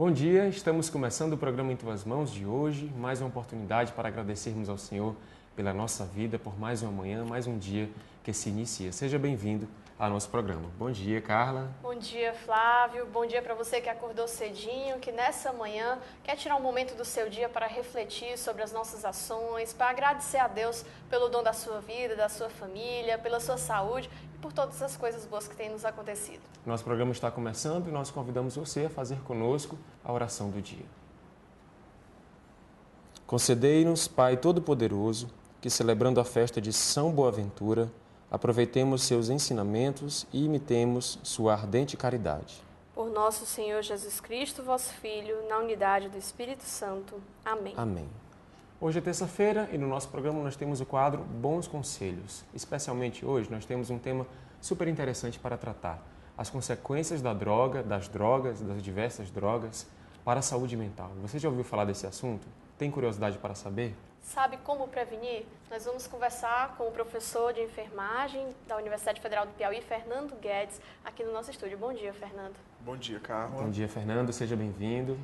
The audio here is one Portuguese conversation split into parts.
Bom dia, estamos começando o programa Em Tuas Mãos de hoje, mais uma oportunidade para agradecermos ao Senhor pela nossa vida, por mais uma manhã, mais um dia que se inicia. Seja bem-vindo ao nosso programa. Bom dia, Carla. Bom dia, Flávio. Bom dia para você que acordou cedinho, que nessa manhã quer tirar um momento do seu dia para refletir sobre as nossas ações, para agradecer a Deus pelo dom da sua vida, da sua família, pela sua saúde e por todas as coisas boas que têm nos acontecido. Nosso programa está começando e nós convidamos você a fazer conosco a oração do dia. Concedei-nos, Pai Todo-Poderoso, que celebrando a festa de São Boaventura, aproveitemos seus ensinamentos e imitemos sua ardente caridade. Por nosso Senhor Jesus Cristo, vosso Filho, na unidade do Espírito Santo. Amém. Amém. Hoje é terça-feira e no nosso programa nós temos o quadro Bons Conselhos. Especialmente hoje nós temos um tema super interessante para tratar: as consequências das drogas, das diversas drogas para a saúde mental. Você já ouviu falar desse assunto? Tem curiosidade para saber? Sabe como prevenir? Nós vamos conversar com o professor de enfermagem da Universidade Federal do Piauí, Fernando Guedes, aqui no nosso estúdio. Bom dia, Fernando. Bom dia, Carla. Bom dia, Fernando. Seja bem-vindo.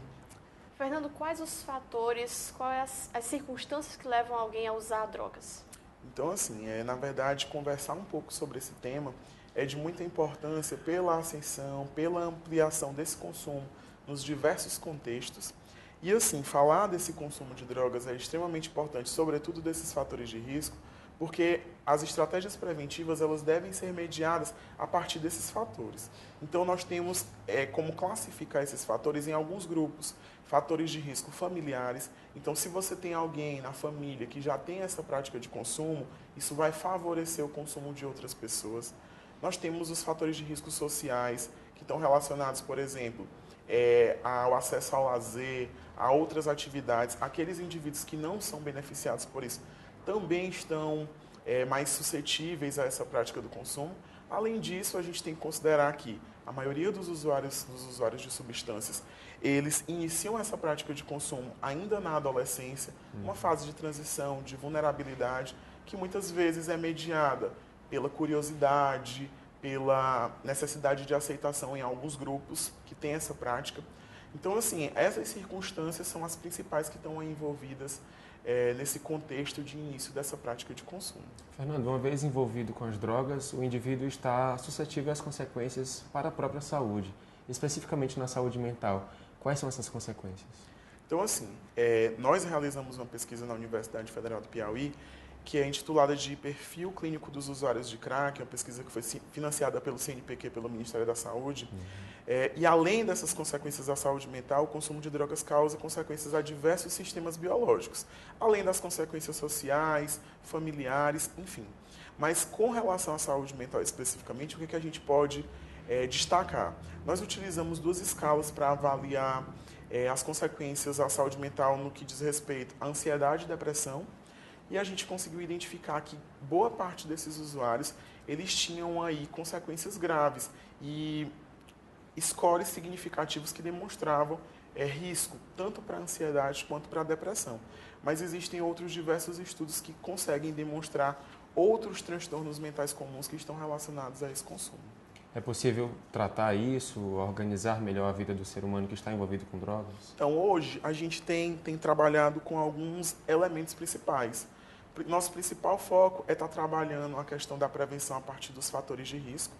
Fernando, quais os fatores, quais as circunstâncias que levam alguém a usar drogas? Então, assim, na verdade, conversar um pouco sobre esse tema é de muita importância pela ascensão, pela ampliação desse consumo nos diversos contextos. E assim, falar desse consumo de drogas é extremamente importante, sobretudo desses fatores de risco, porque as estratégias preventivas elas devem ser mediadas a partir desses fatores. Então nós temos como classificar esses fatores em alguns grupos. Fatores de risco familiares. Então se você tem alguém na família que já tem essa prática de consumo, isso vai favorecer o consumo de outras pessoas. Nós temos os fatores de risco sociais, que estão relacionados, por exemplo, ao acesso ao lazer, a outras atividades. Aqueles indivíduos que não são beneficiados por isso também estão mais suscetíveis a essa prática do consumo. Além disso, a gente tem que considerar que a maioria dos usuários de substâncias, eles iniciam essa prática de consumo ainda na adolescência, uma fase de transição, de vulnerabilidade, que muitas vezes é mediada pela curiosidade, pela necessidade de aceitação em alguns grupos que têm essa prática. Então, assim, essas circunstâncias são as principais que estão envolvidas nesse contexto de início dessa prática de consumo. Fernando, uma vez envolvido com as drogas, o indivíduo está suscetível às consequências para a própria saúde, especificamente na saúde mental. Quais são essas consequências? Então, assim, nós realizamos uma pesquisa na Universidade Federal do Piauí, que é intitulada de Perfil Clínico dos Usuários de Crack, uma pesquisa que foi financiada pelo CNPq, pelo Ministério da Saúde. E além dessas consequências à saúde mental, o consumo de drogas causa consequências a diversos sistemas biológicos, além das consequências sociais, familiares, enfim. Mas com relação à saúde mental especificamente, o que a gente pode destacar? Nós utilizamos duas escalas para avaliar as consequências à saúde mental no que diz respeito à ansiedade e depressão. E a gente conseguiu identificar que boa parte desses usuários, eles tinham aí consequências graves e scores significativos que demonstravam risco, tanto para a ansiedade quanto para a depressão. Mas existem outros diversos estudos que conseguem demonstrar outros transtornos mentais comuns que estão relacionados a esse consumo. É possível tratar isso, organizar melhor a vida do ser humano que está envolvido com drogas? Então, hoje, a gente tem trabalhado com alguns elementos principais. Nosso principal foco é estar trabalhando a questão da prevenção a partir dos fatores de risco,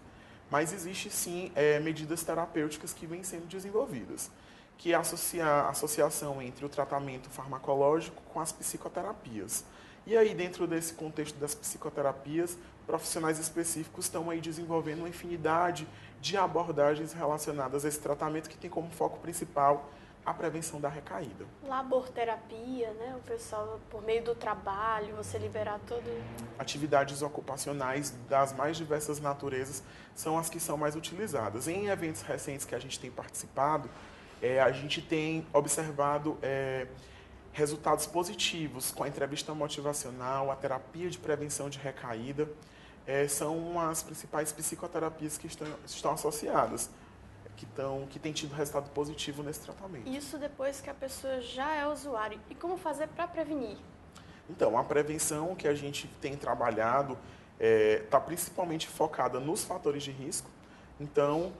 mas existe sim medidas terapêuticas que vêm sendo desenvolvidas, que é associar a associação entre o tratamento farmacológico com as psicoterapias. E aí, dentro desse contexto das psicoterapias, profissionais específicos estão aí desenvolvendo uma infinidade de abordagens relacionadas a esse tratamento que tem como foco principal a prevenção da recaída. Laborterapia, né? O pessoal, por meio do trabalho, você liberar todo... Atividades ocupacionais das mais diversas naturezas são as que são mais utilizadas. Em eventos recentes que a gente tem participado, a gente tem observado resultados positivos com a entrevista motivacional, a terapia de prevenção de recaída. São as principais psicoterapias que estão associadas, que têm tido resultado positivo nesse tratamento. Isso depois que a pessoa já é usuário. E como fazer para prevenir? Então, a prevenção que a gente tem trabalhado está principalmente focada nos fatores de risco. Então,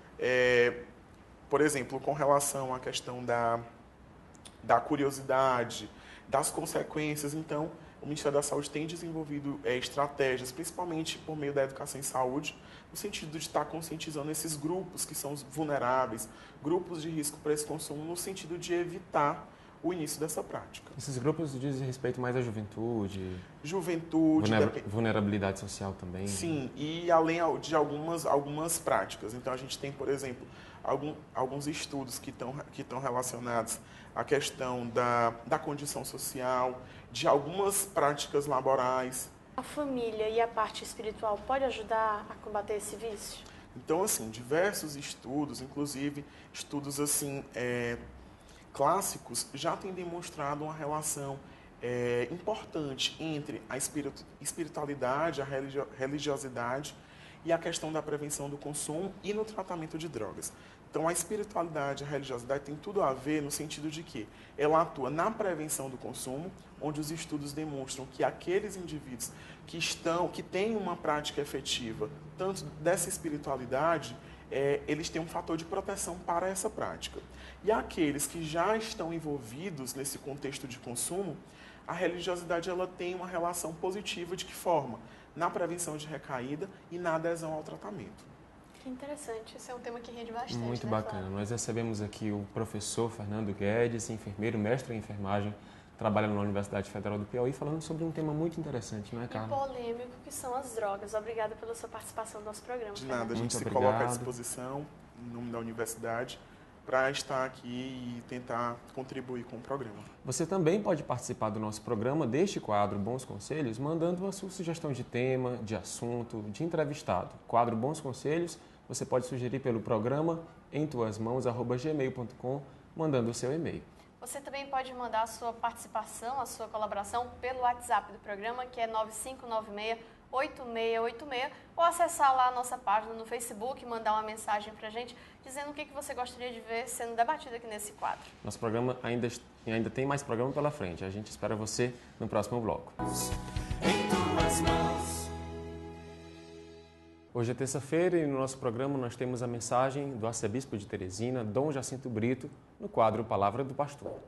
Por exemplo, com relação à questão da curiosidade, das consequências. Então, o Ministério da Saúde tem desenvolvido estratégias, principalmente por meio da educação em saúde, no sentido de estar conscientizando esses grupos que são os vulneráveis, grupos de risco para esse consumo, no sentido de evitar o início dessa prática. Esses grupos dizem respeito mais à juventude? Juventude... Vulnerabilidade social também? Sim, e além de algumas práticas. Então, a gente tem, por exemplo, alguns estudos que estão relacionados à questão da condição social, de algumas práticas laborais. A família e a parte espiritual pode ajudar a combater esse vício? Então, assim, diversos estudos, inclusive estudos assim clássicos, já têm demonstrado uma relação importante entre a espiritualidade, a religiosidade e a questão da prevenção do consumo e no tratamento de drogas. Então, a espiritualidade e a religiosidade tem tudo a ver no sentido de que ela atua na prevenção do consumo, onde os estudos demonstram que aqueles indivíduos que têm uma prática efetiva, tanto dessa espiritualidade, eles têm um fator de proteção para essa prática. E aqueles que já estão envolvidos nesse contexto de consumo, a religiosidade ela tem uma relação positiva de que forma? Na prevenção de recaída e na adesão ao tratamento. Que interessante, esse é um tema que rende bastante. Muito né, bacana. Flávio? Nós recebemos aqui o professor Fernando Guedes, enfermeiro, mestre em enfermagem, trabalha na Universidade Federal do Piauí, falando sobre um tema muito interessante, não é, Carla? E polêmico, que são as drogas. Obrigada pela sua participação no nosso programa. De nada, a gente Muito se obrigado. coloca à disposição, em nome da universidade, para estar aqui e tentar contribuir com o programa. Você também pode participar do nosso programa, deste quadro Bons Conselhos, mandando a sua sugestão de tema, de assunto, de entrevistado. Quadro Bons Conselhos, você pode sugerir pelo programa emtuasmãos@gmail.com, mandando o seu e-mail. Você também pode mandar a sua participação, a sua colaboração pelo WhatsApp do programa, que é 9596-8686, ou acessar lá a nossa página no Facebook, mandar uma mensagem para a gente, dizendo o que você gostaria de ver sendo debatido aqui nesse quadro. Nosso programa ainda tem mais programa pela frente. A gente espera você no próximo bloco. Em tuas mãos. Hoje é terça-feira e no nosso programa nós temos a mensagem do arcebispo de Teresina, Dom Jacinto Brito, no quadro Palavra do Pastor.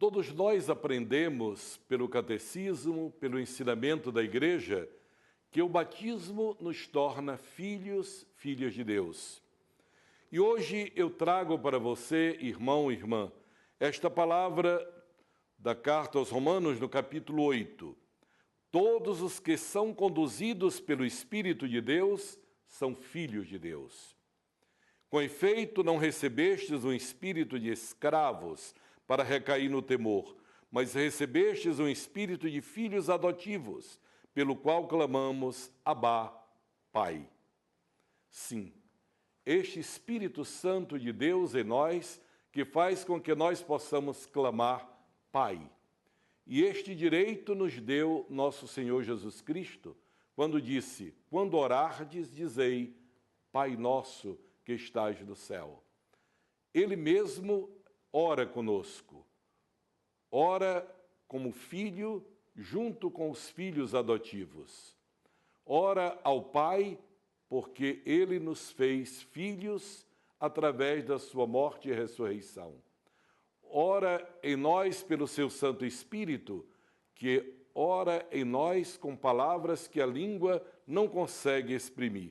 Todos nós aprendemos pelo catecismo, pelo ensinamento da igreja, que o batismo nos torna filhos, filhas de Deus. E hoje eu trago para você, irmão e irmã, esta palavra da carta aos Romanos, no capítulo 8. Todos os que são conduzidos pelo Espírito de Deus são filhos de Deus. Com efeito, não recebestes um espírito de escravos para recair no temor, mas recebestes um espírito de filhos adotivos, pelo qual clamamos, Abá, Pai. Sim, este Espírito Santo de Deus em nós, que faz com que nós possamos clamar, Pai. E este direito nos deu nosso Senhor Jesus Cristo, quando disse, quando orardes, dizei, Pai nosso que estás no céu. Ele mesmo ora conosco, ora como filho junto com os filhos adotivos. Ora ao Pai, porque Ele nos fez filhos através da sua morte e ressurreição. Ora em nós pelo seu Santo Espírito, que ora em nós com palavras que a língua não consegue exprimir.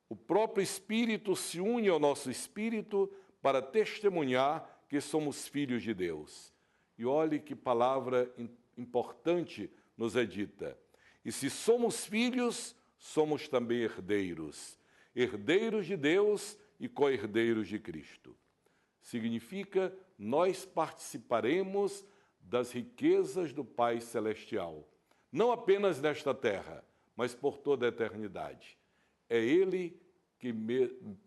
O próprio Espírito se une ao nosso espírito para testemunhar que somos filhos de Deus. E olhe que palavra importante nos é dita. E se somos filhos, somos também herdeiros. Herdeiros de Deus e co-herdeiros de Cristo. Significa, nós participaremos das riquezas do Pai Celestial. Não apenas nesta terra, mas por toda a eternidade. É Ele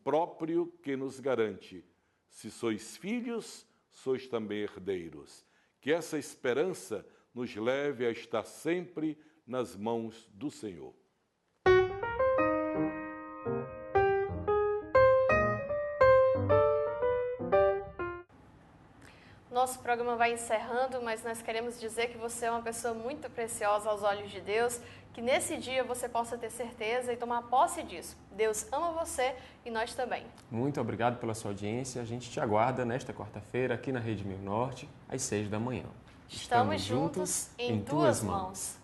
próprio que nos garante. Se sois filhos, sois também herdeiros. Que essa esperança nos leve a estar sempre nas mãos do Senhor. Nosso programa vai encerrando, mas nós queremos dizer que você é uma pessoa muito preciosa aos olhos de Deus, que nesse dia você possa ter certeza e tomar posse disso. Deus ama você e nós também. Muito obrigado pela sua audiência. A gente te aguarda nesta quarta-feira aqui na Rede Meio Norte, às 6 da manhã. Estamos juntos em tuas mãos.